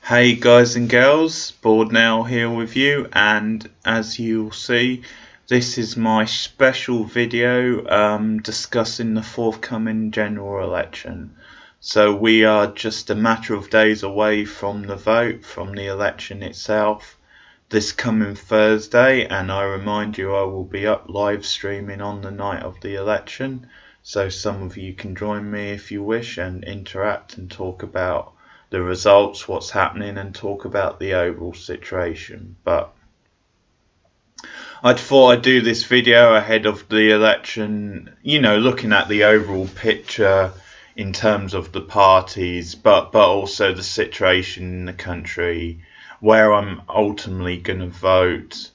Hey guys and girls, Board Now here with you, and as you'll see, this is my special video discussing the forthcoming general election. So we are just a matter of days away from the vote, from the election itself, this coming Thursday, and I remind you I will be up live streaming on the night of the election, so some of you can join me if you wish and interact and talk about the results, what's happening, and talk about the overall situation. But I thought I'd do this video ahead of the election, looking at the overall picture in terms of the parties, but also the situation in the country, where I'm ultimately going to vote,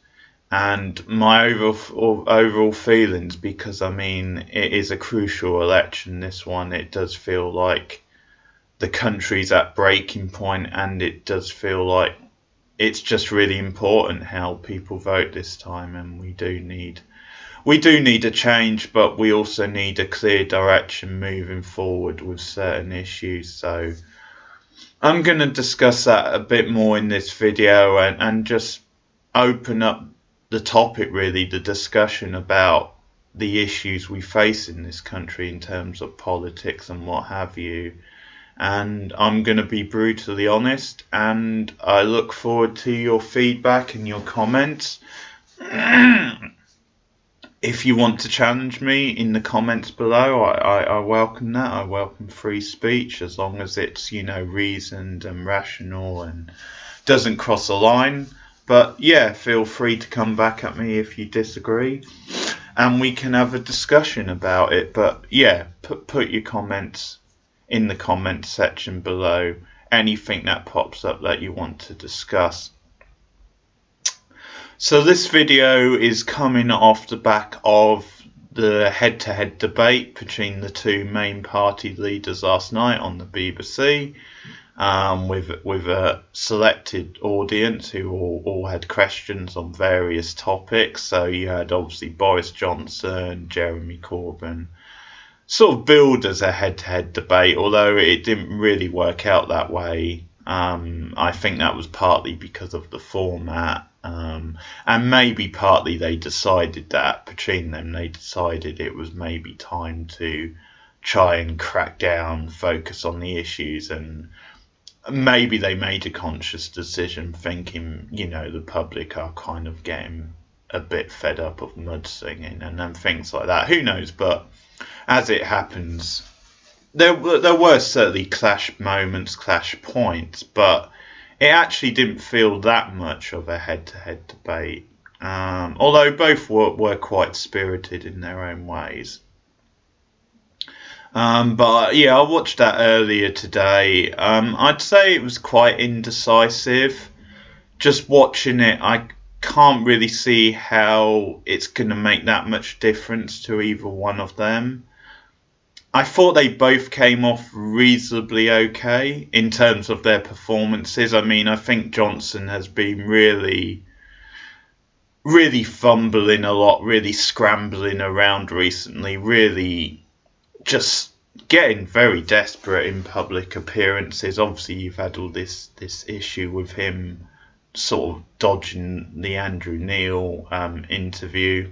and my overall feelings, because it is a crucial election, this one. It does feel like the country's at breaking point, and it does feel like it's just really important how people vote this time, and we do need a change, but we also need a clear direction moving forward with certain issues. So I'm going to discuss that a bit more in this video, and just open up the topic, really, the discussion about the issues we face in this country in terms of politics and what have you. And I'm going to be brutally honest, and I look forward to your feedback and your comments. If you want to challenge me in the comments below, I welcome that. I welcome free speech, as long as it's, reasoned and rational and doesn't cross a line. But yeah, feel free to come back at me if you disagree, and we can have a discussion about it. But yeah, put your comments in the comments section below, anything that pops up that you want to discuss. So this video is coming off the back of the head-to-head debate between the two main party leaders last night on the BBC, with a selected audience who all had questions on various topics. So you had obviously Boris Johnson, Jeremy Corbyn, sort of billed as a head-to-head debate, although it didn't really work out that way. I think that was partly because of the format, and maybe partly they decided that between them, they decided it was maybe time to try and crack down, focus on the issues, and maybe they made a conscious decision thinking, the public are kind of getting a bit fed up of mudslinging and things like that. Who knows? But as it happens, there were certainly clash moments, clash points, but it actually didn't feel that much of a head-to-head debate, although both were quite spirited in their own ways. But yeah, I watched that earlier today. I'd say it was quite indecisive. Just watching it, I can't really see how it's going to make that much difference to either one of them. I thought they both came off reasonably okay in terms of their performances. I think Johnson has been really fumbling a lot, really scrambling around recently, really just getting very desperate in public appearances. Obviously, you've had all this issue with him sort of dodging the Andrew Neil interview.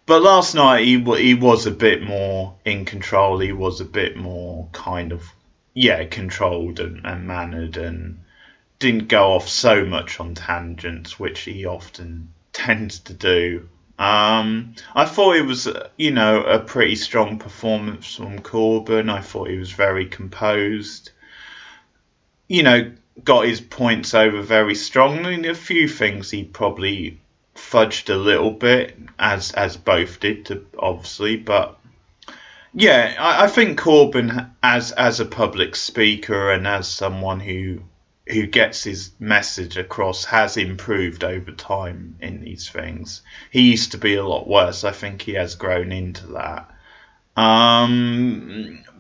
But last night he was a bit more in control. He was a bit more kind of, controlled and mannered, and didn't go off so much on tangents, which he often tends to do. I thought it was, a pretty strong performance from Corbyn. I thought he was very composed. Got his points over very strongly. A few things he probably fudged a little bit, as both did, obviously. But yeah, I think Corbyn, as a public speaker and as someone who gets his message across, has improved over time in these things. He used to be a lot worse. I think he has grown into that.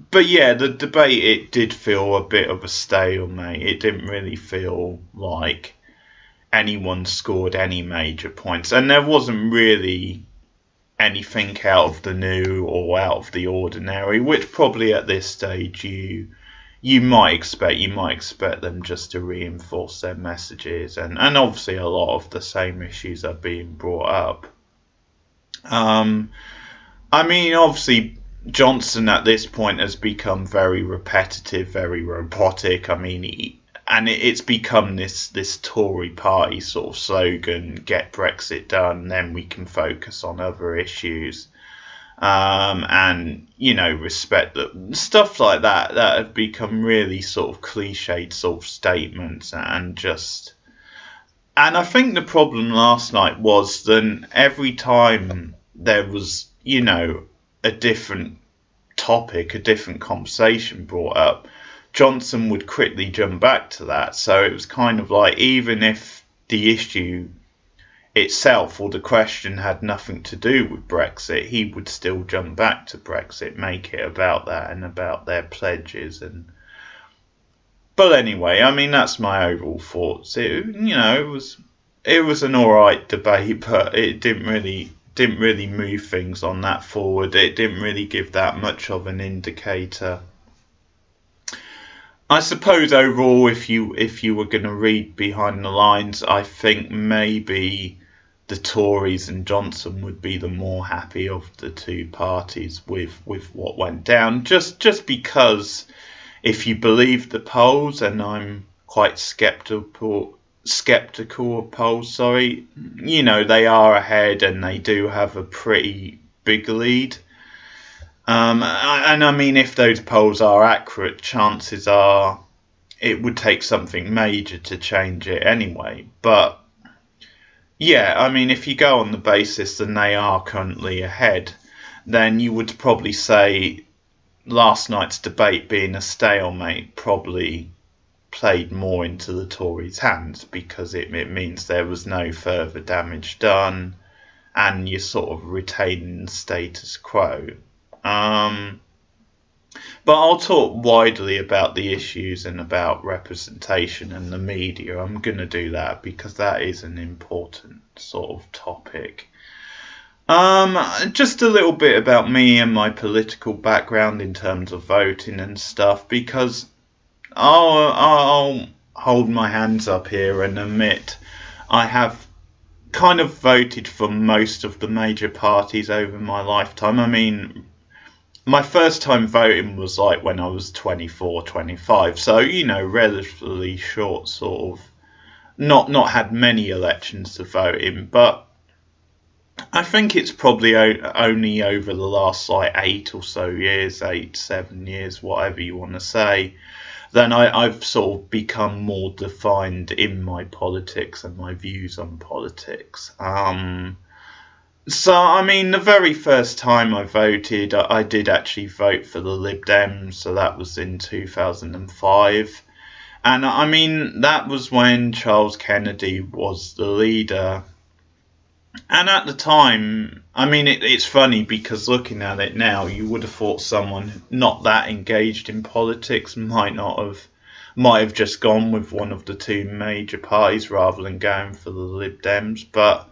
But yeah, the debate, it did feel a bit of a stalemate. It didn't really feel like anyone scored any major points, and there wasn't really anything out of the new or out of the ordinary, which probably at this stage you you might expect them just to reinforce their messages, and obviously a lot of the same issues are being brought up. I mean, obviously Johnson at this point has become very repetitive, very robotic. I mean, it's become this Tory party sort of slogan: "Get Brexit done, then we can focus on other issues." And respect that, stuff like that have become really sort of cliched sort of statements, and I think the problem last night was that every time there was a different topic, a different conversation brought up, Johnson would quickly jump back to that. So it was kind of like, even if the issue itself or the question had nothing to do with Brexit, he would still jump back to Brexit, make it about that and about their pledges. But anyway, I mean, that's my overall thoughts. It was an alright debate, but it didn't really move things on that forward. It didn't really give that much of an indicator. I suppose overall, if you were going to read behind the lines, I think maybe the Tories and Johnson would be the more happy of the two parties with what went down. Just because, if you believe the polls, and I'm quite skeptical of polls, they are ahead and they do have a pretty big lead. And I mean, if those polls are accurate, chances are it would take something major to change it anyway. But yeah, I mean, if you go on the basis that they are currently ahead, then you would probably say last night's debate being a stalemate probably played more into the Tories' hands, because it means there was no further damage done and you're sort of retaining the status quo. But I'll talk widely about the issues and about representation and the media. I'm going to do that because that is an important sort of topic. Just a little bit about me and my political background in terms of voting and stuff, because I'll hold my hands up here and admit I have kind of voted for most of the major parties over my lifetime. I mean, my first time voting was like when I was 24, 25. So, relatively short sort of, not had many elections to vote in. But I think it's probably only over the last like 8 or so years, 7 years, whatever you want to say, then I've sort of become more defined in my politics and my views on politics. So, I mean, the very first time I voted, I did actually vote for the Lib Dems, so that was in 2005. And I mean, that was when Charles Kennedy was the leader. And at the time, I mean, it's funny because looking at it now, you would have thought someone not that engaged in politics might have just gone with one of the two major parties rather than going for the Lib Dems. But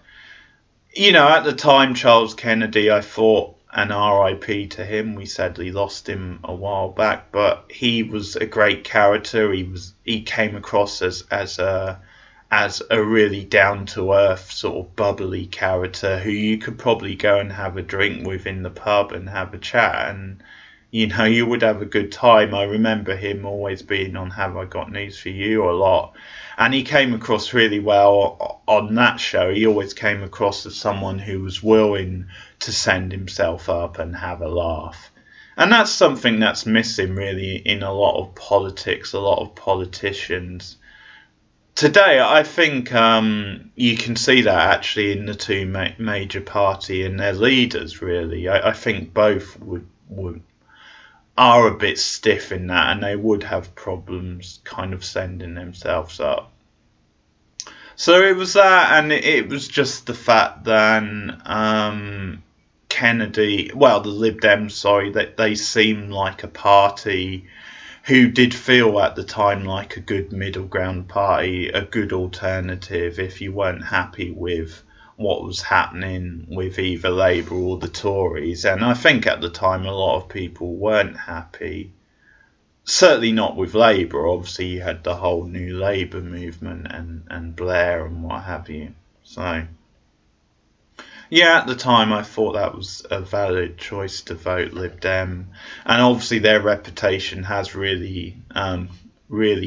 at the time, Charles Kennedy, I thought, and RIP to him, we sadly lost him a while back, but he was a great character. He came across as a really down to earth sort of bubbly character who you could probably go and have a drink with in the pub and have a chat, and you would have a good time. I remember him always being on Have I Got News For You a lot. And he came across really well on that show. He always came across as someone who was willing to send himself up and have a laugh. And that's something that's missing really in a lot of politics, a lot of politicians. Today, I think you can see that actually in the two major party and their leaders, really. I think both are a bit stiff in that, and they would have problems kind of sending themselves up. So it was that, and it was just the fact that Kennedy, well, the Lib Dems, sorry, that they seemed like a party who did feel at the time like a good middle ground party, a good alternative if you weren't happy with what was happening with either Labour or the Tories. And I think at the time a lot of people weren't happy. certainly not with Labour. Obviously, you had the whole New Labour movement and Blair and what have you. So, yeah, at the time I thought that was a valid choice to vote Lib Dem, and obviously their reputation has really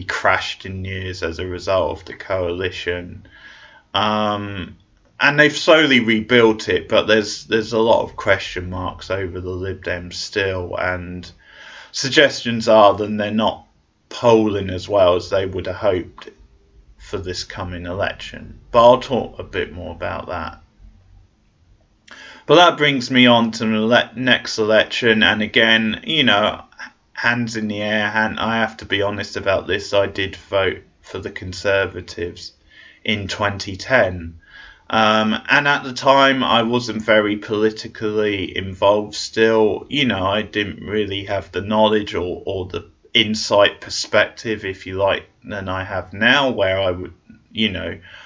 crashed in years as a result of the coalition. And they've slowly rebuilt it, but there's a lot of question marks over the Lib Dems still, and suggestions are that they're not polling as well as they would have hoped for this coming election. But I'll talk a bit more about that. But that brings me on to the next election, and again, hands in the air. I have to be honest about this. I did vote for the Conservatives in 2010. And at the time, I wasn't very politically involved still. I didn't really have the knowledge or the insight perspective, if you like, than I have now, where I would,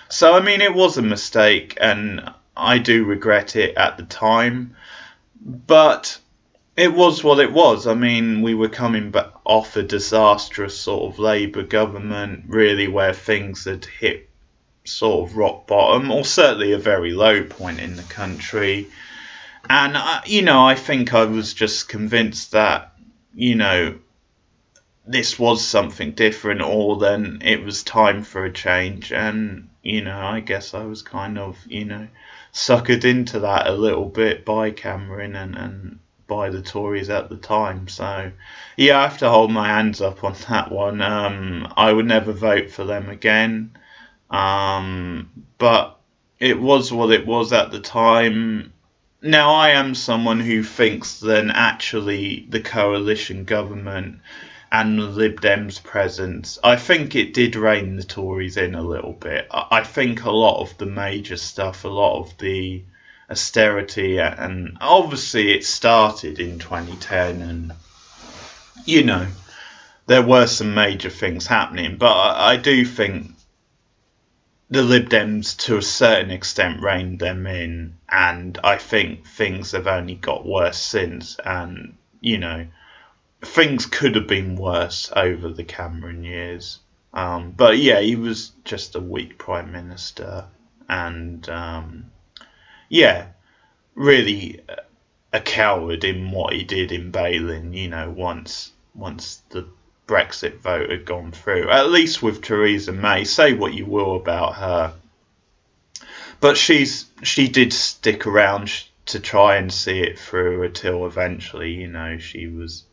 So, it was a mistake, and I do regret it at the time. But it was what it was. We were coming back off a disastrous sort of Labour government, really, where things had hit sort of rock bottom, or certainly a very low point in the country. And, I think I was just convinced that, this was something different, or then it was time for a change. And, I guess I was kind of, suckered into that a little bit by Cameron and by the Tories at the time. So, yeah, I have to hold my hands up on that one. I would never vote for them again. But it was what it was at the time. Now, I am someone who thinks that actually the coalition government and the Lib Dems presence, I think it did rein the Tories in a little bit. I think a lot of the major stuff, a lot of the austerity, and obviously it started in 2010, and, there were some major things happening, but I do think the Lib Dems, to a certain extent, reined them in, and I think things have only got worse since. And, things could have been worse over the Cameron years. But yeah, he was just a weak Prime Minister, and really a coward in what he did in Bailing, once the Brexit vote had gone through, at least with Theresa May. Say what you will about her, but she did stick around to try and see it through until eventually, she was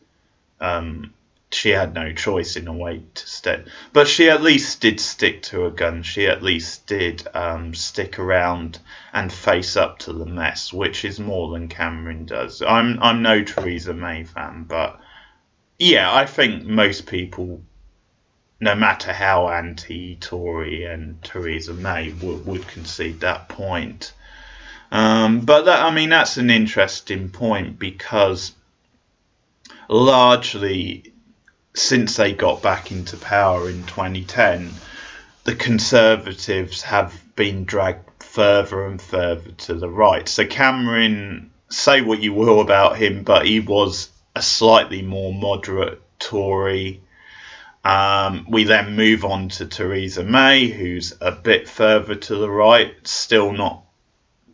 she had no choice in a way to stay. But she at least did stick to her guns. She at least did stick around and face up to the mess, which is more than Cameron does. I'm no Theresa May fan, but yeah, I think most people, no matter how anti-Tory and Theresa May, would concede that point. But that's an interesting point, because largely since they got back into power in 2010, the Conservatives have been dragged further and further to the right. So Cameron, say what you will about him, but he was a slightly more moderate Tory. We then move on to Theresa May, who's a bit further to the right, still not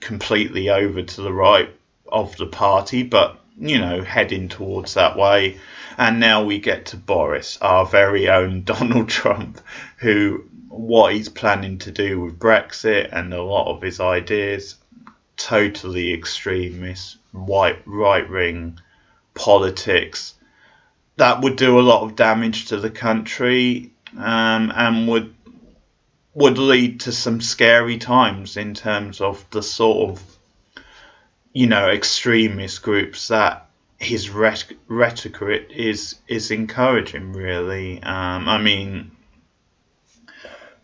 completely over to the right of the party, but, heading towards that way. And now we get to Boris, our very own Donald Trump, who, what he's planning to do with Brexit and a lot of his ideas, totally extremist, right-wing politics that would do a lot of damage to the country, and would lead to some scary times in terms of the sort of extremist groups that his rhetoric is encouraging, really.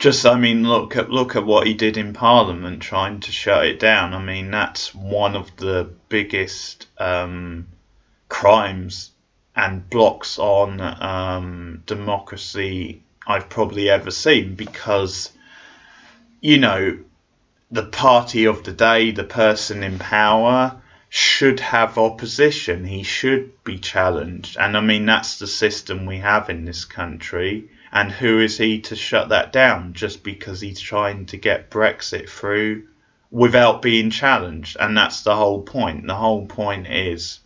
Look at what he did in Parliament, trying to shut it down. That's one of the biggest crimes and blocks on democracy I've probably ever seen, because the party of the day, the person in power, should have opposition. He should be challenged. And I mean, that's the system we have in this country. And who is he to shut that down just because he's trying to get Brexit through without being challenged? And that's the whole point. The whole point is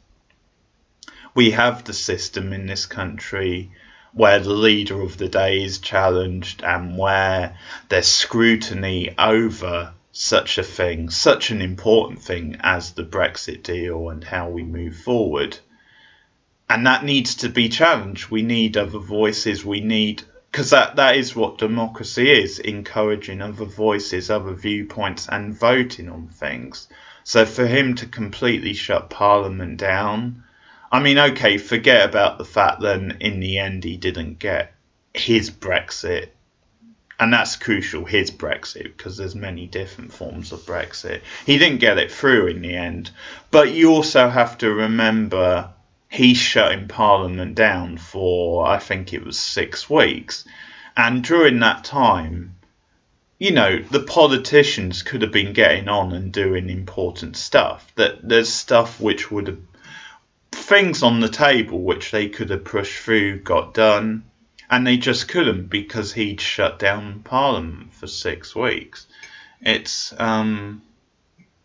we have the system in this country where the leader of the day is challenged and where there's scrutiny over such a thing, such an important thing as the Brexit deal and how we move forward. And that needs to be challenged. We need other voices. We need, because that is what democracy is, encouraging other voices, other viewpoints and voting on things. So for him to completely shut Parliament down, I mean, okay, forget about the fact that in the end he didn't get his Brexit. And that's crucial, his Brexit, because there's many different forms of Brexit. He didn't get it through in the end. But you also have to remember he's shutting Parliament down for, I think it was 6 weeks. And during that time, you know, the politicians could have been getting on and doing important stuff. That there's stuff which would have, things on the table which they could have pushed through, got done. And they just couldn't because he'd shut down Parliament for 6 weeks. It's,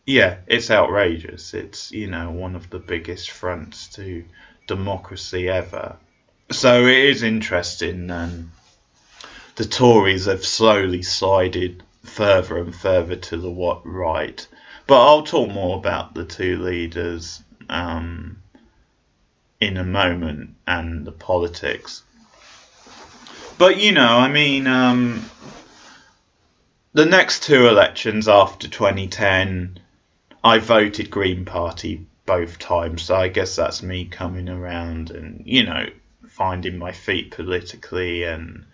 yeah, it's outrageous. It's, you know, one of the biggest fronts to democracy ever. So it is interesting. The Tories have slowly slided further and further to the right. But I'll talk more about the two leaders in a moment and the politics. But, you know, I mean, the next 2 elections after 2010, I voted Green Party both times. So I guess that's me coming around and, you know, finding my feet politically. And,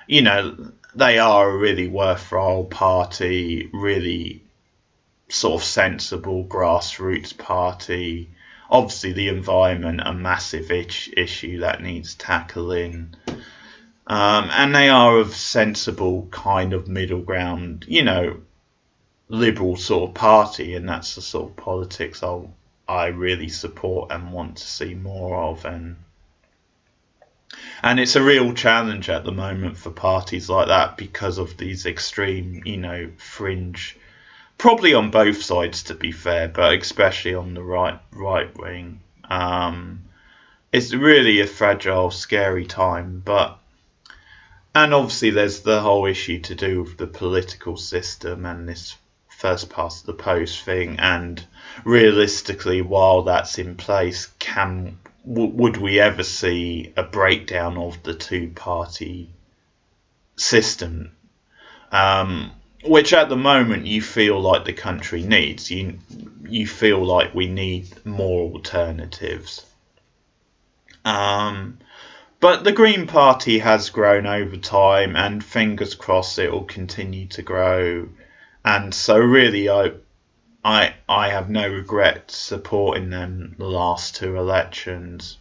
you know, they are a really worthwhile party, really sort of sensible grassroots party. Obviously, the environment, a massive issue that needs tackling. And they are a sensible kind of middle ground, you know, liberal sort of party, and that's the sort of politics I really support and want to see more of. And it's a real challenge at the moment for parties like that because of these extreme, you know, fringe, probably on both sides to be fair, but especially on the right wing. It's really a fragile, scary time, and obviously there's the whole issue to do with the political system and this first past the post thing. And realistically, while that's in place, would we ever see a breakdown of the 2-party system? Which at the moment you feel like the country needs. You feel like we need more alternatives. But the Green Party has grown over time, and fingers crossed it will continue to grow. And so really I have no regret supporting them the last 2 elections.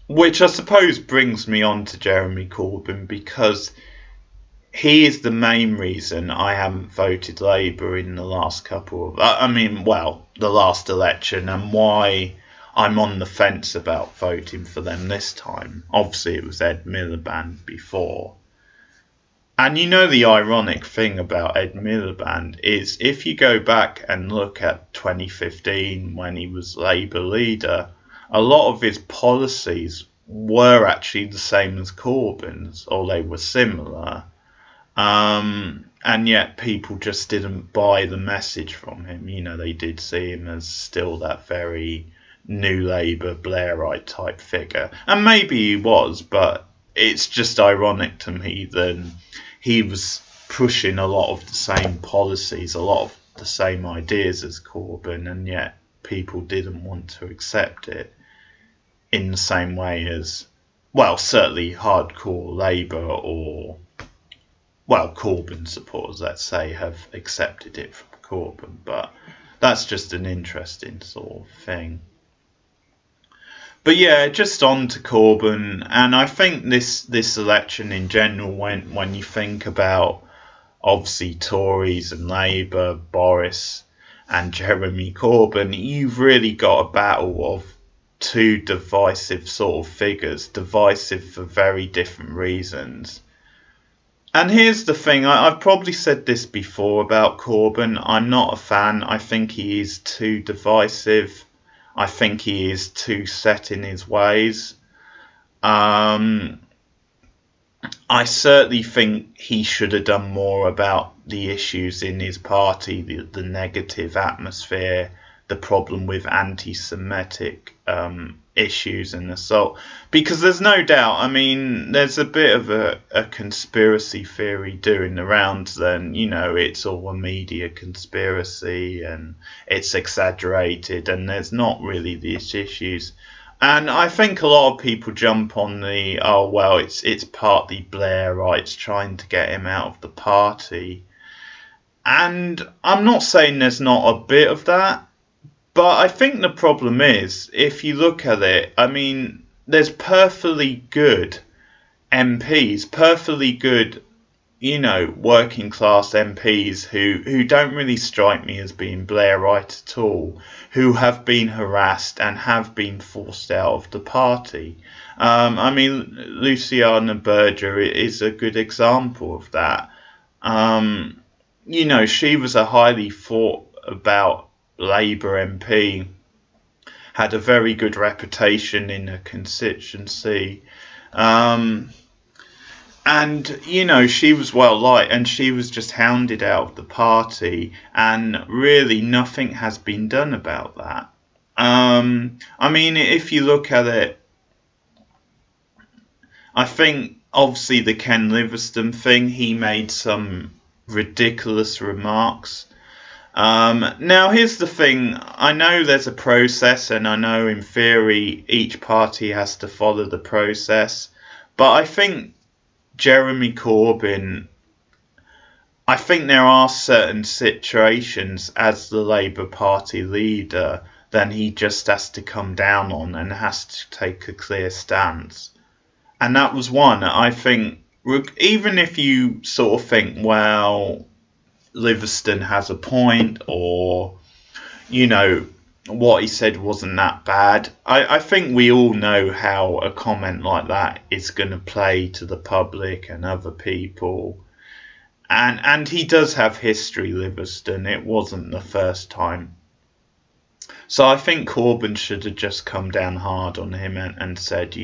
Which I suppose brings me on to Jeremy Corbyn, because he is the main reason I haven't voted Labour in the last the last election, and why I'm on the fence about voting for them this time. Obviously, it was Ed Miliband before. And you know, the ironic thing about Ed Miliband is if you go back and look at 2015 when he was Labour leader, a lot of his policies were actually the same as Corbyn's, or they were similar. And yet people just didn't buy the message from him. You know, they did see him as still that very New Labour, Blairite type figure. And maybe he was, but it's just ironic to me that he was pushing a lot of the same policies, a lot of the same ideas as Corbyn, and yet people didn't want to accept it in the same way as, well, certainly hardcore Labour or, well, Corbyn supporters, let's say, have accepted it from Corbyn. But that's just an interesting sort of thing. But yeah, just on to Corbyn, and I think this election in general, when you think about obviously Tories and Labour, Boris, and Jeremy Corbyn, you've really got a battle of two divisive sort of figures, divisive for very different reasons. And here's the thing, I've probably said this before about Corbyn. I'm not a fan. I think he is too divisive. I think he is too set in his ways. I certainly think he should have done more about the issues in his party, the negative atmosphere, the problem with anti-Semitic issues and assault. Because there's no doubt, I mean, there's a bit of a conspiracy theory doing the rounds then, it's all a media conspiracy and it's exaggerated and there's not really these issues. And I think a lot of people jump on the, oh, well, it's partly Blairites trying to get him out of the party. And I'm not saying there's not a bit of that, but I think the problem is, if you look at it, I mean, there's perfectly good MPs, perfectly good, working class MPs who don't really strike me as being Blairite at all, who have been harassed and have been forced out of the party. I mean, Luciana Berger is a good example of that. She was a highly thought about Labour MP, had a very good reputation in her constituency. And, she was well liked and she was just hounded out of the party and really nothing has been done about that. I mean, if you look at it, I think obviously the Ken Livingstone thing, he made some ridiculous remarks. Now, here's the thing. I know there's a process and I know in theory each party has to follow the process. But I think Jeremy Corbyn, I think there are certain situations as the Labour Party leader then he just has to come down on and has to take a clear stance. And that was one. I think, even if you sort of think, well, Livingstone has a point, or, what he said wasn't that bad. I think we all know how a comment like that is going to play to the public and other people. And he does have history, Livingstone. It wasn't the first time. So I think Corbyn should have just come down hard on him and said,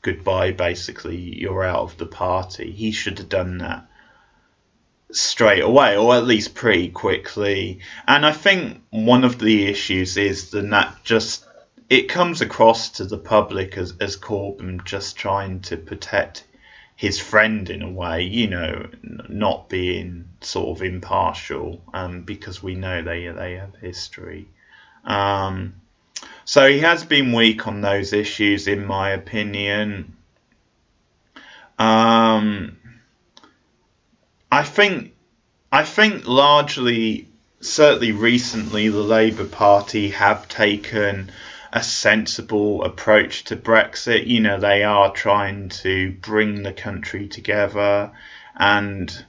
goodbye, basically, you're out of the party. He should have done that straight away, or at least pretty quickly. And I think one of the issues is that it comes across to the public as Corbyn just trying to protect his friend in a way, not being sort of impartial, because we know they have history. So he has been weak on those issues, in my opinion. I think largely, certainly recently, the Labour Party have taken a sensible approach to Brexit. They are trying to bring the country together, and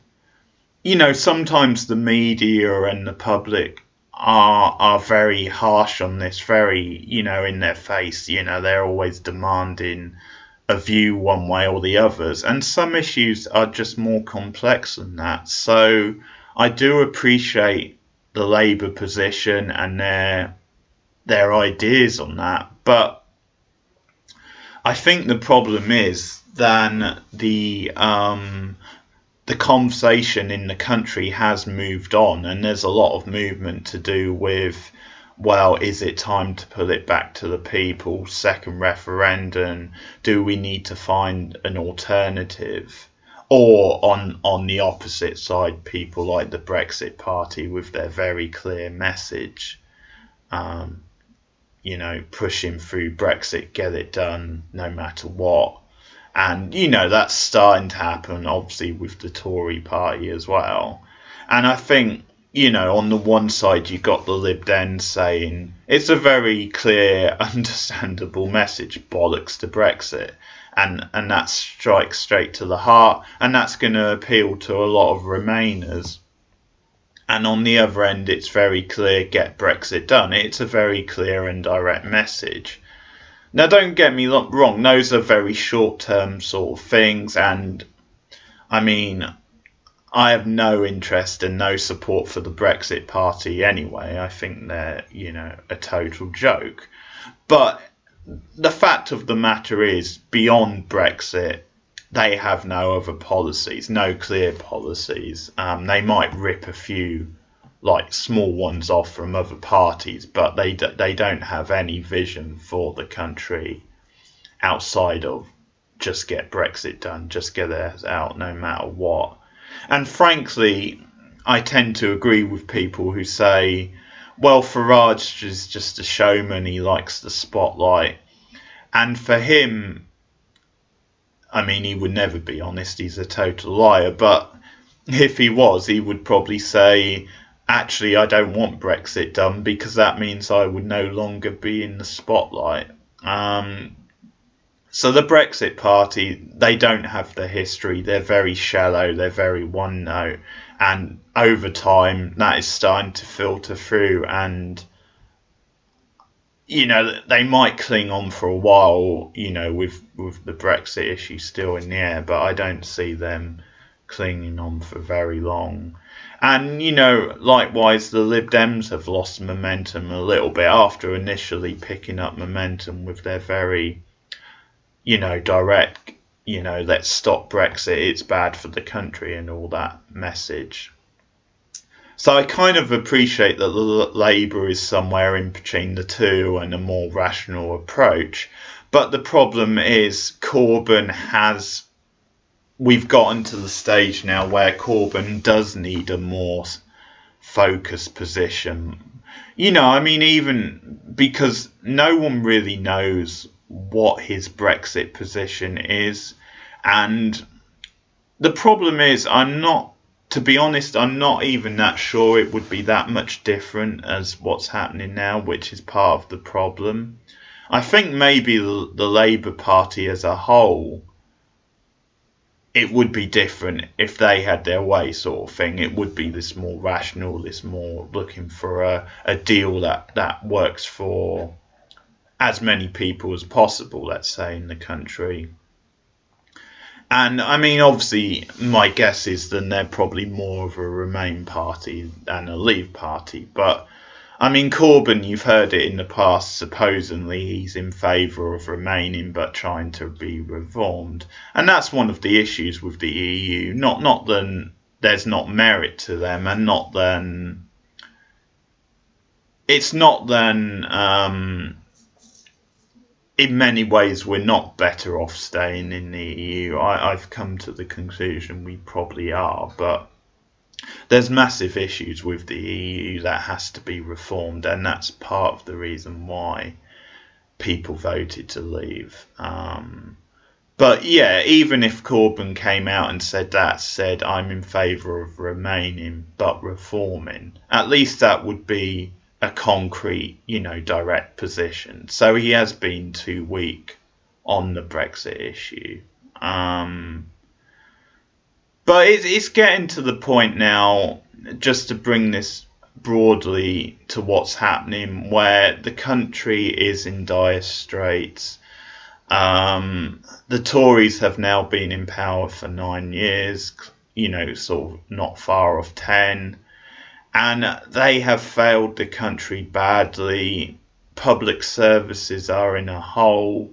sometimes the media and the public are very harsh on this, very in their face. They're always demanding a view one way or the others, and some issues are just more complex than that. So I do appreciate the Labour position and their ideas on that, but I think the problem is then the conversation in the country has moved on, and there's a lot of movement to do with, well, is it time to put it back to the people? Second referendum? Do we need to find an alternative? Or on the opposite side, people like the Brexit Party with their very clear message, pushing through Brexit, get it done no matter what. And, that's starting to happen, obviously, with the Tory party as well. And I think, on the one side, you've got the Lib Dems saying it's a very clear, understandable message, bollocks to Brexit. And that strikes straight to the heart. And that's going to appeal to a lot of Remainers. And on the other end, it's very clear, get Brexit done. It's a very clear and direct message. Now, don't get me wrong, those are very short-term sort of things, and I mean, I have no interest and no support for the Brexit Party anyway. I think they're, a total joke. But the fact of the matter is, beyond Brexit, they have no other policies, no clear policies. They might rip a few small ones off from other parties, but they don't have any vision for the country outside of just get Brexit done, just get it out no matter what. And frankly, I tend to agree with people who say, well, Farage is just a showman, he likes the spotlight. And for him, I mean, he would never be honest, he's a total liar, but if he was, he would probably say, actually, I don't want Brexit done because that means I would no longer be in the spotlight. So the Brexit Party, they don't have the history, they're very shallow, they're very one note, and over time that is starting to filter through, and they might cling on for a while, with the Brexit issue still in the air, but I don't see them clinging on for very long. And, likewise, the Lib Dems have lost momentum a little bit after initially picking up momentum with their very, direct, let's stop Brexit, it's bad for the country and all that message. So I kind of appreciate that Labour is somewhere in between the two and a more rational approach. But the problem is we've gotten to the stage now where Corbyn does need a more focused position. Even because no one really knows what his Brexit position is. And the problem is, to be honest, I'm not even that sure it would be that much different as what's happening now, which is part of the problem. I think maybe the Labour Party as a whole, it would be different if they had their way sort of thing. It would be this more rational, this more looking for a deal that works for as many people as possible, let's say, in the country. And I mean, obviously, my guess is then they're probably more of a Remain party than a Leave party. But I mean, Corbyn, you've heard it in the past, supposedly he's in favour of remaining but trying to be reformed. And that's one of the issues with the EU. Not that there's not merit to them, and it's not then in many ways we're not better off staying in the EU. I've come to the conclusion we probably are, but there's massive issues with the EU that has to be reformed, and that's part of the reason why people voted to leave. But yeah, even if Corbyn came out and said I'm in favour of remaining but reforming, at least that would be a concrete, direct position. So he has been too weak on the Brexit issue. But it's getting to the point now, just to bring this broadly to what's happening, where the country is in dire straits. The Tories have now been in power for 9 years, sort of not far off 10. And they have failed the country badly. Public services are in a hole.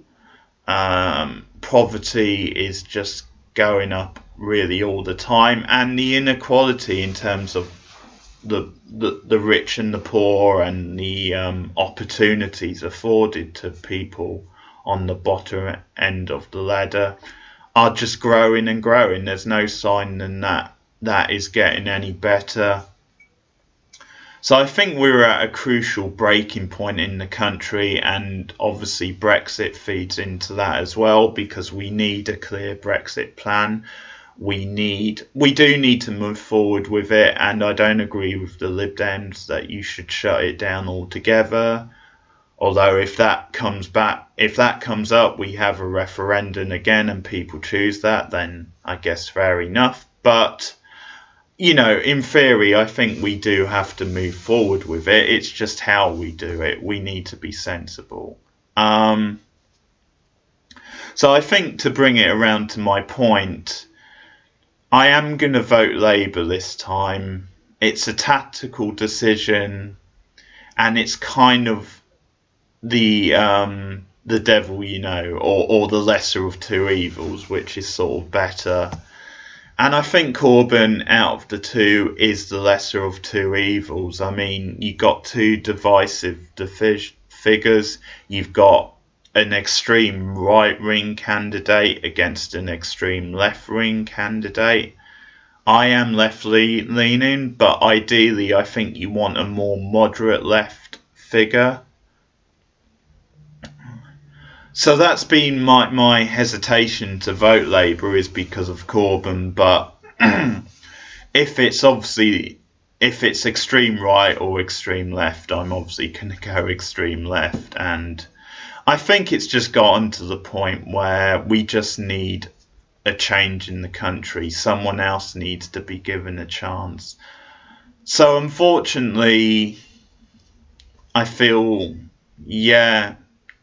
Poverty is just going up really all the time, and the inequality in terms of the rich and the poor and the opportunities afforded to people on the bottom end of the ladder are just growing and growing. There's no sign that is getting any better. So I think we're at a crucial breaking point in the country, and obviously Brexit feeds into that as well, because we need a clear Brexit plan. We do need to move forward with it, and I don't agree with the Lib Dems that you should shut it down altogether. Although if that comes up, we have a referendum again and people choose that, then I guess fair enough. But you know, in theory, I think we do have to move forward with it. It's just how we do it. We need to be sensible. So I think, to bring it around to my point, I am going to vote Labour this time. It's a tactical decision, and it's kind of the devil, you know, or the lesser of two evils, which is sort of better. And I think Corbyn, out of the two, is the lesser of two evils. I mean, you've got two divisive figures. You've got an extreme right-wing candidate against an extreme left-wing candidate. I am left-leaning, but ideally I think you want a more moderate left figure. So that's been my hesitation to vote Labour, is because of Corbyn. But if it's extreme right or extreme left, I'm obviously going to go extreme left. And I think it's just gotten to the point where we just need a change in the country. Someone else needs to be given a chance. So unfortunately, I feel, yeah,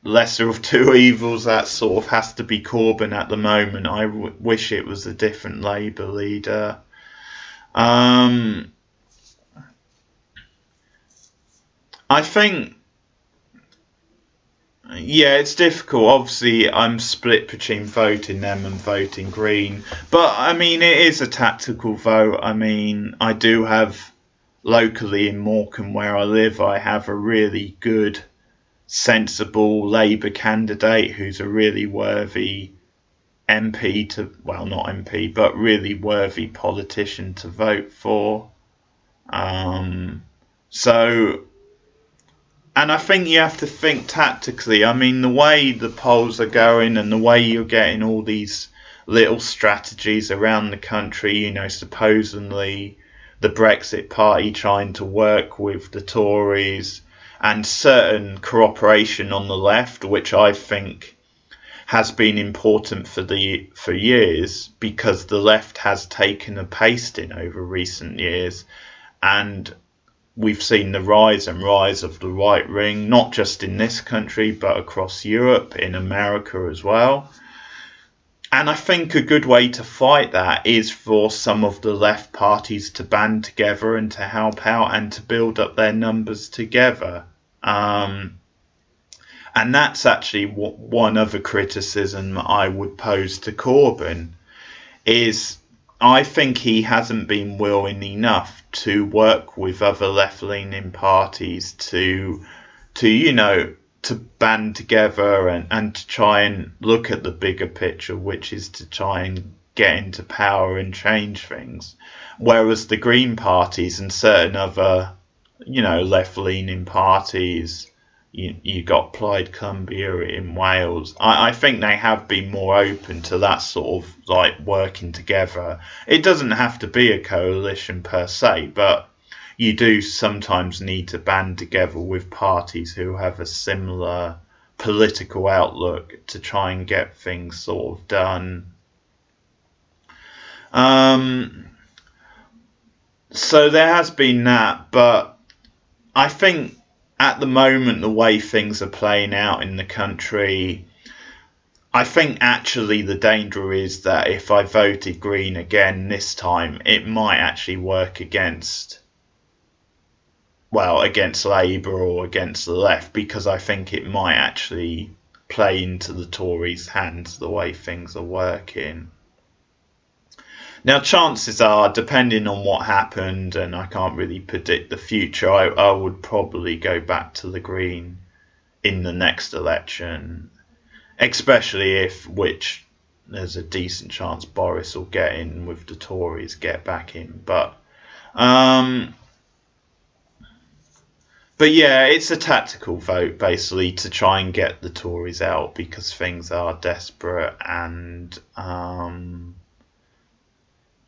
lesser of two evils, that sort of has to be Corbyn at the moment. I wish it was a different Labour leader. I think, yeah, it's difficult. Obviously, I'm split between voting them and voting Green. But, I mean, it is a tactical vote. I mean, I do have, locally in Morecambe where I live, I have a really good, sensible Labour candidate who's a really worthy MP to, well, not MP, but really worthy politician to vote for. So, and I think you have to think tactically. I mean, the way the polls are going and the way you're getting all these little strategies around the country, you know, supposedly the Brexit Party trying to work with the Tories, and certain cooperation on the left, which I think has been important for years, because the left has taken a pasting over recent years, and we've seen the rise of the right wing, not just in this country but across Europe, in America as well. And I think a good way to fight that is for some of the left parties to band together and to help out and to build up their numbers together. And that's actually one other criticism I would pose to Corbyn, is I think he hasn't been willing enough to work with other left-leaning parties to you know, to band together and to try and look at the bigger picture, which is to try and get into power and change things. Whereas the Green parties and certain other, you know, left-leaning parties, you got Plaid Cymru in Wales, I think they have been more open to that sort of like working together. It doesn't have to be a coalition per se, but you do sometimes need to band together with parties who have a similar political outlook to try and get things sort of done. So there has been that, but I think at the moment, the way things are playing out in the country, I think actually the danger is that if I voted Green again this time, it might actually work against Labour or against the left, because I think it might actually play into the Tories' hands the way things are working. Now, chances are, depending on what happened, and I can't really predict the future, I would probably go back to the Green in the next election, especially if, which there's a decent chance Boris will get in with the Tories, get back in. But yeah, it's a tactical vote basically to try and get the Tories out, because things are desperate, and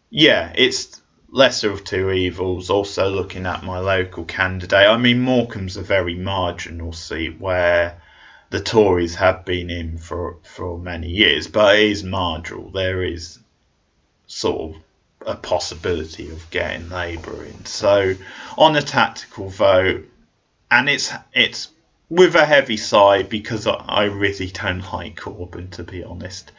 yeah, it's lesser of two evils. Also, looking at my local candidate, I mean, Morecambe's a very marginal seat where the Tories have been in for many years, but it is marginal. There is sort of a possibility of getting Labour in. So on a tactical vote, and it's with a heavy side because I really don't like Corbyn, to be honest.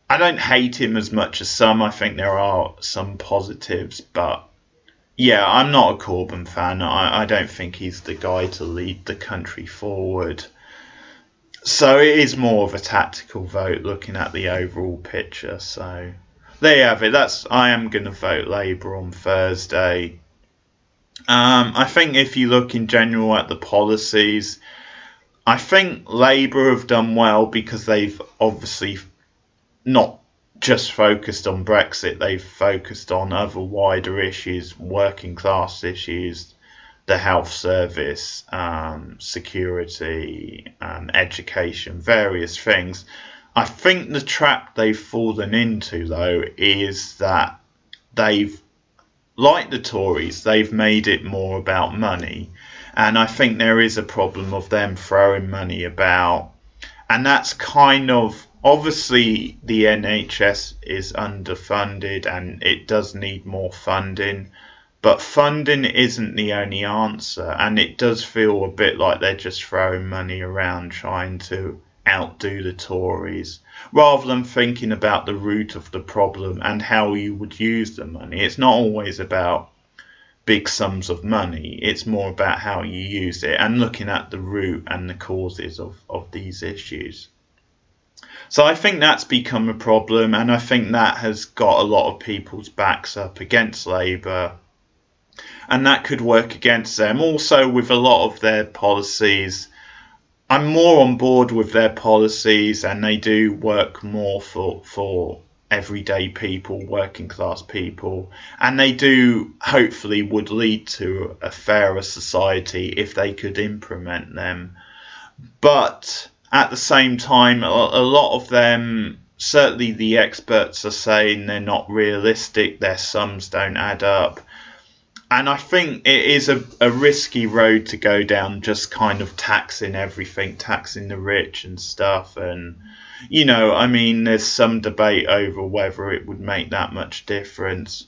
I don't hate him as much as some. I think there are some positives, but yeah, I'm not a Corbyn fan. I don't think he's the guy to lead the country forward. So it is more of a tactical vote looking at the overall picture. So there you have it. I am going to vote Labour on Thursday. I think if you look in general at the policies, I think Labour have done well because they've obviously not just focused on Brexit, they've focused on other wider issues, working class issues, the health service, security, education, various things. I think the trap they've fallen into, though, is that they've, like the Tories, they've made it more about money. And I think there is a problem of them throwing money about. And that's kind of, obviously the NHS is underfunded and it does need more funding. But funding isn't the only answer. And it does feel a bit like they're just throwing money around trying to outdo the Tories, rather than thinking about the root of the problem and how you would use the money. It's not always about big sums of money, it's more about how you use it and looking at the root and the causes of these issues. So I think that's become a problem, and I think that has got a lot of people's backs up against Labour, and that could work against them. Also, with a lot of their policies, I'm more on board with their policies, and they do work more for everyday people, working class people, and they do hopefully would lead to a fairer society if they could implement them. But at the same time, a lot of them, certainly the experts, are saying they're not realistic, their sums don't add up. And I think it is a risky road to go down, just kind of taxing everything, taxing the rich and stuff. And, you know, I mean, there's some debate over whether it would make that much difference.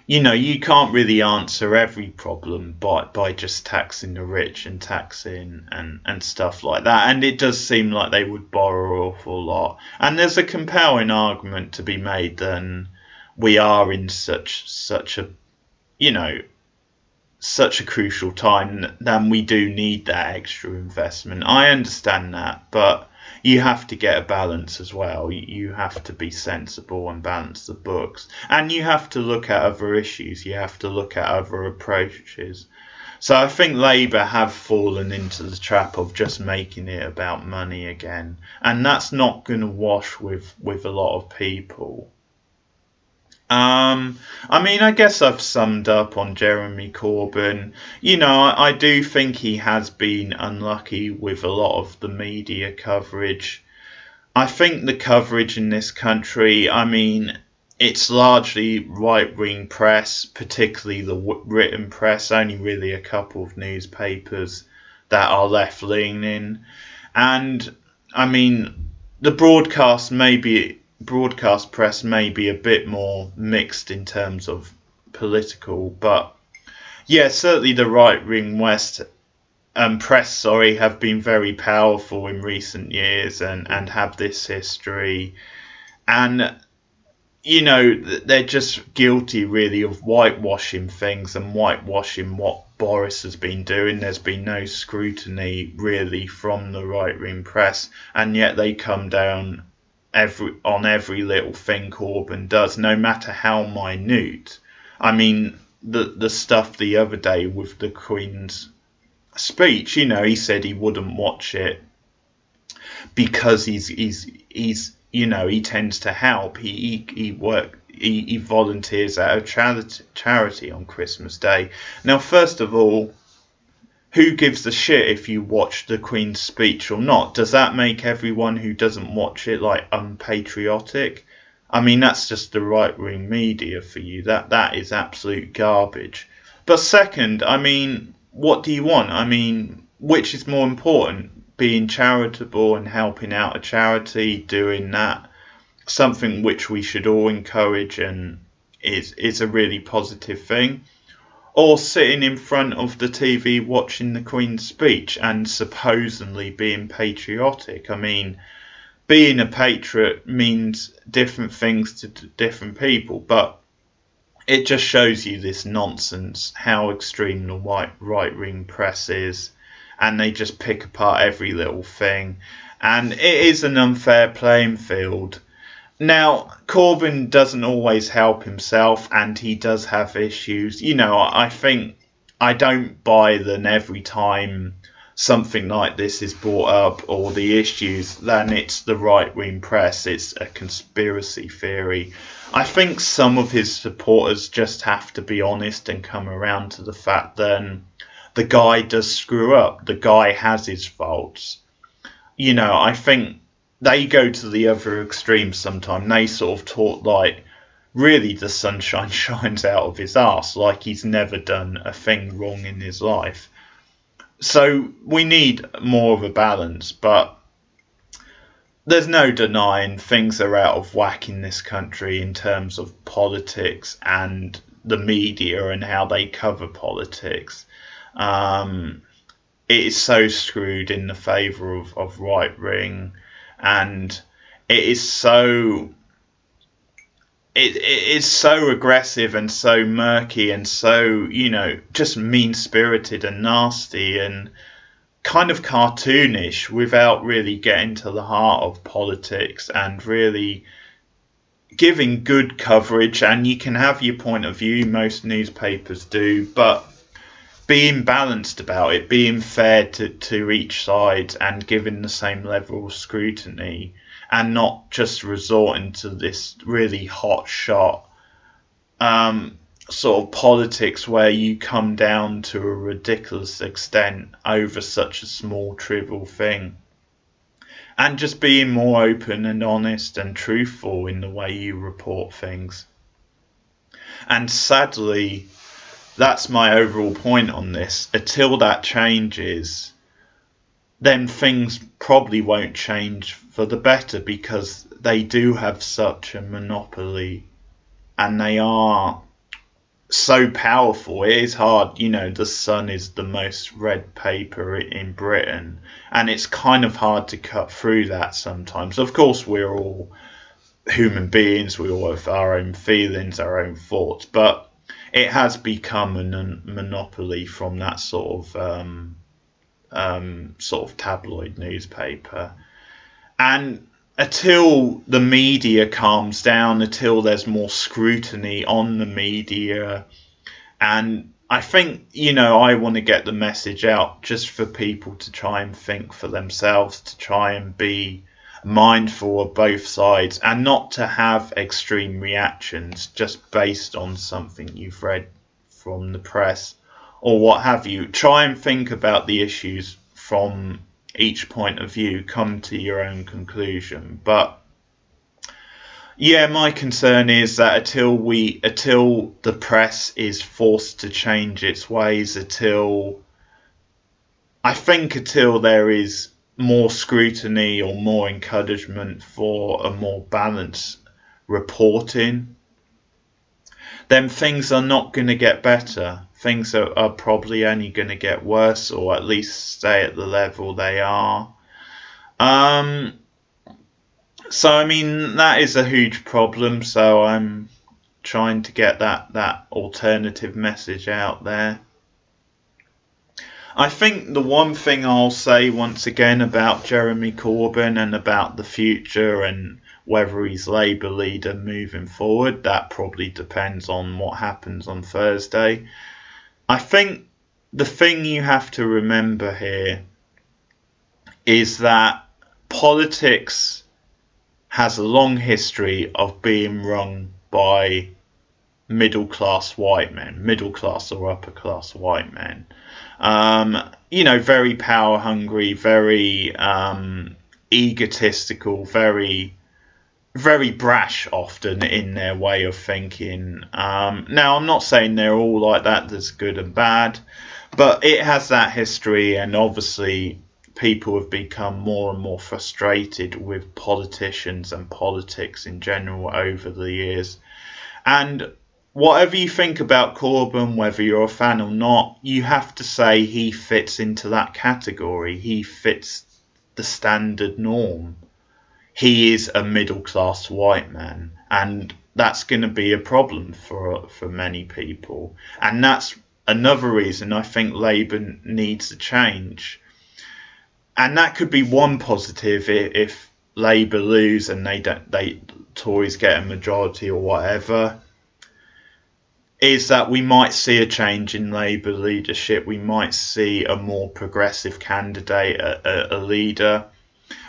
You know, you can't really answer every problem by just taxing the rich and taxing and stuff like that. And it does seem like they would borrow an awful lot. And there's a compelling argument to be made that we are in such a, you know, such a crucial time, then we do need that extra investment. I understand that, but you have to get a balance as well. You have to be sensible and balance the books, and you have to look at other issues. You have to look at other approaches. So I think Labour have fallen into the trap of just making it about money again, and that's not going to wash with a lot of people. I mean, I guess I've summed up on Jeremy Corbyn. You know, I do think he has been unlucky with a lot of the media coverage. I think the coverage in this country, I mean, it's largely right-wing press, particularly the written press, only really a couple of newspapers that are left-leaning. And, I mean, the broadcast press may be a bit more mixed in terms of political, but yeah, certainly the right-wing press, have been very powerful in recent years and have this history. And, you know, they're just guilty really of whitewashing things and whitewashing what Boris has been doing. There's been no scrutiny really from the right-wing press, and yet they come down on every little thing Corbyn does, no matter how minute. I mean, the stuff the other day with the Queen's speech, you know, he said he wouldn't watch it because he's you know, he tends to help. He volunteers at a charity on Christmas Day. Now, first of all, who gives a shit if you watch the Queen's speech or not? Does that make everyone who doesn't watch it like unpatriotic? I mean, that's just the right-wing media for you. That is absolute garbage. But second, I mean, what do you want? I mean, which is more important? Being charitable and helping out a charity, doing that, something which we should all encourage and is a really positive thing. Or sitting in front of the TV watching the Queen's speech and supposedly being patriotic. I mean, being a patriot means different things to different people, but it just shows you this nonsense, how extreme the right-wing press is, and they just pick apart every little thing. And it is an unfair playing field. Now, Corbyn doesn't always help himself, and he does have issues. I think I don't buy that every time something like this is brought up, or the issues, then it's the right-wing press, it's a conspiracy theory. I think some of his supporters just have to be honest and come around to the fact that the guy does screw up, the guy has his faults. I think they go to the other extreme sometimes. They sort of talk like really the sunshine shines out of his arse, like he's never done a thing wrong in his life. So we need more of a balance, but there's no denying things are out of whack in this country in terms of politics and the media and how they cover politics. It is so screwed in the favour of right wing, and it is so aggressive and so murky and so just mean spirited and nasty and kind of cartoonish without really getting to the heart of politics and really giving good coverage. And you can have your point of view, most newspapers do, but being balanced about it, being fair to each side and giving the same level of scrutiny, and not just resorting to this really hot shot sort of politics where you come down to a ridiculous extent over such a small trivial thing. And just being more open and honest and truthful in the way you report things. And sadly, that's my overall point on this. Until that changes, then things probably won't change for the better, because they do have such a monopoly and they are so powerful. It is hard. The Sun is the most read paper in Britain, and it's kind of hard to cut through that sometimes. Of course, we're all human beings. We all have our own feelings, our own thoughts, but it has become a monopoly from that sort of tabloid newspaper. And until the media calms down, until there's more scrutiny on the media, and I think, I want to get the message out just for people to try and think for themselves, to try and be mindful of both sides and not to have extreme reactions just based on something you've read from the press or what have you. Try and think about the issues from each point of view, come to your own conclusion. But yeah, my concern is that until the press is forced to change its ways, until there is more scrutiny or more encouragement for a more balanced reporting, then things are not going to get better. Things are probably only going to get worse, or at least stay at the level they are. So I mean, that is a huge problem. So I'm trying to get that alternative message out there. I think the one thing I'll say once again about Jeremy Corbyn and about the future and whether he's Labour leader moving forward, that probably depends on what happens on Thursday. I think the thing you have to remember here is that politics has a long history of being run by middle-class white men, middle-class or upper-class white men. Very power-hungry, very egotistical, very, very brash often in their way of thinking. Now, I'm not saying they're all like that, there's good and bad, but it has that history, and obviously people have become more and more frustrated with politicians and politics in general over the years. And whatever you think about Corbyn, whether you're a fan or not, you have to say he fits into that category. He fits the standard norm. He is a middle-class white man, and that's going to be a problem for many people. And that's another reason I think Labour needs a change. And that could be one positive if Labour lose and Tories get a majority or whatever, is that we might see a change in Labour leadership. We might see a more progressive candidate, a leader.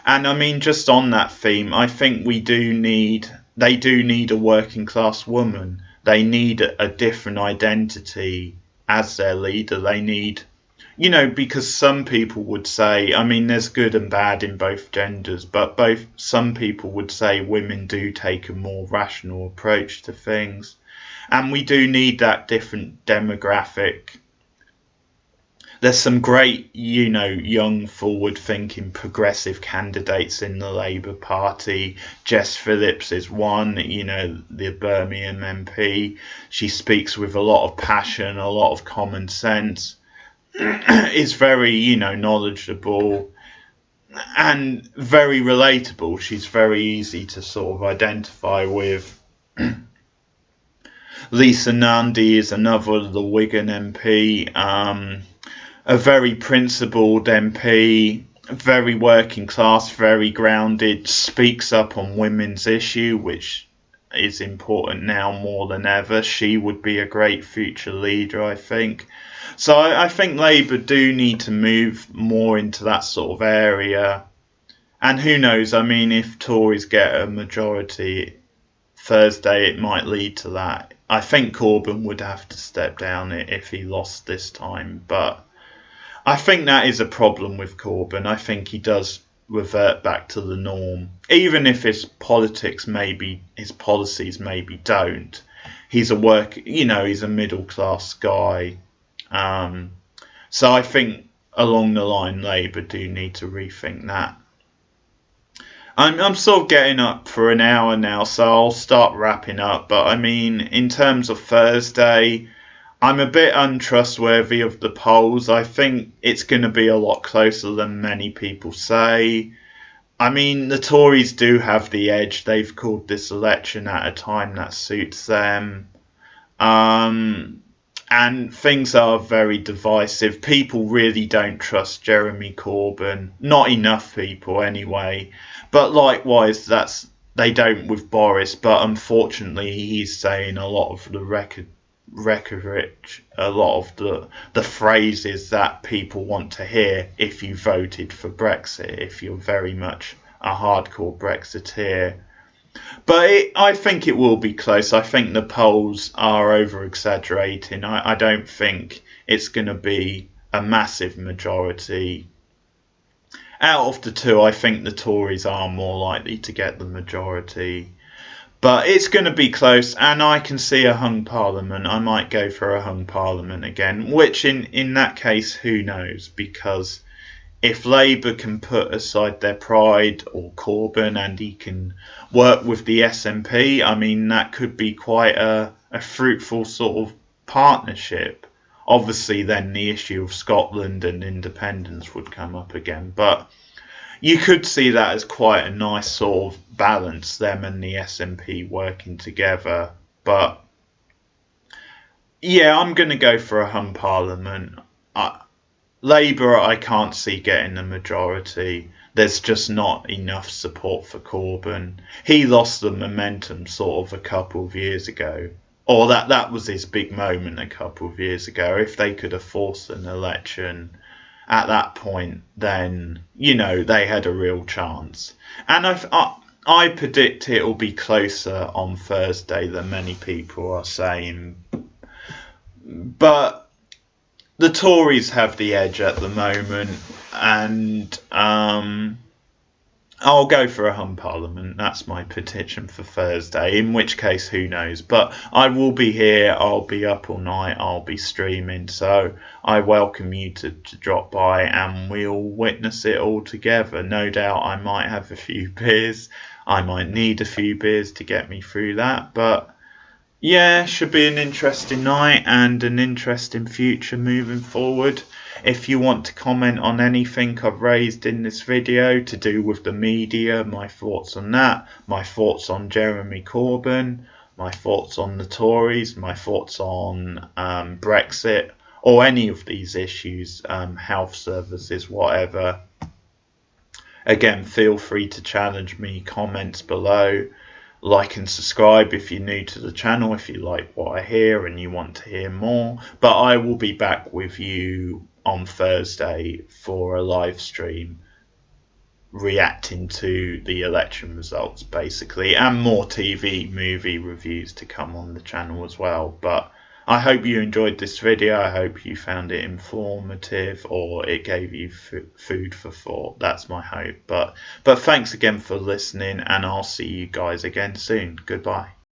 And I mean, just on that theme, I think they do need a working class woman. They need a different identity as their leader. They need, because some people would say, I mean, there's good and bad in both genders, but some people would say women do take a more rational approach to things. And we do need that different demographic. There's some great, young, forward-thinking, progressive candidates in the Labour Party. Jess Phillips is one, the Birmingham MP. She speaks with a lot of passion, a lot of common sense. Is very, knowledgeable and very relatable. She's very easy to sort of identify with. Lisa Nandy is another, the Wigan MP. A very principled MP, very working class, very grounded, speaks up on women's issue, which is important now more than ever. She would be a great future leader, I think. So I think Labour do need to move more into that sort of area. And who knows, I mean, if Tories get a majority Thursday, it might lead to that. I think Corbyn would have to step down if he lost this time, but I think that is a problem with Corbyn. I think he does revert back to the norm, even if his policies maybe don't. He's he's a middle class guy. So I think along the line, Labour do need to rethink that. I'm sort of getting up for an hour now, so I'll start wrapping up. But I mean, in terms of Thursday, I'm a bit untrustworthy of the polls. I think it's going to be a lot closer than many people say. I mean, the Tories do have the edge. They've called this election at a time that suits them. And things are very divisive. People really don't trust Jeremy Corbyn. Not enough people, anyway. But likewise, they don't with Boris. But unfortunately, he's saying a lot of the rhetoric, a lot of the phrases that people want to hear if you voted for Brexit, if you're very much a hardcore Brexiteer. But I think it will be close. I think the polls are over-exaggerating. I don't think it's going to be a massive majority. Out of the two, I think the Tories are more likely to get the majority. But it's going to be close, and I can see a hung parliament. I might go for a hung parliament again, which in that case, who knows? Because if Labour can put aside their pride, or Corbyn, and he can work with the SNP, I mean, that could be quite a fruitful sort of partnership. Obviously, then the issue of Scotland and independence would come up again, but you could see that as quite a nice sort of balance, them and the SNP working together. But yeah, I'm going to go for a hung parliament. Labour, I can't see getting a majority. There's just not enough support for Corbyn. He lost the momentum sort of a couple of years ago. Or that was his big moment a couple of years ago. If they could have forced an election at that point, then, they had a real chance. And I predict it will be closer on Thursday than many people are saying. But the Tories have the edge at the moment, and I'll go for a hung parliament. That's my petition for Thursday. In which case, who knows? But I will be here. I'll be up all night. I'll be streaming. So I welcome you to drop by and we'll witness it all together. No doubt I might have a few beers. I might need a few beers to get me through that. But yeah, should be an interesting night and an interesting future moving forward. If you want to comment on anything I've raised in this video to do with the media, my thoughts on that, my thoughts on Jeremy Corbyn, my thoughts on the Tories, my thoughts on Brexit, or any of these issues, health services, whatever, again, feel free to challenge me, comments below. Like and subscribe if you're new to the channel, if you like what I hear and you want to hear more. But I will be back with you on Thursday for a live stream reacting to the election results, basically, and more TV movie reviews to come on the channel as well. But I hope you enjoyed this video. I hope you found it informative or it gave you food for thought. That's my hope. But thanks again for listening, and I'll see you guys again soon. Goodbye.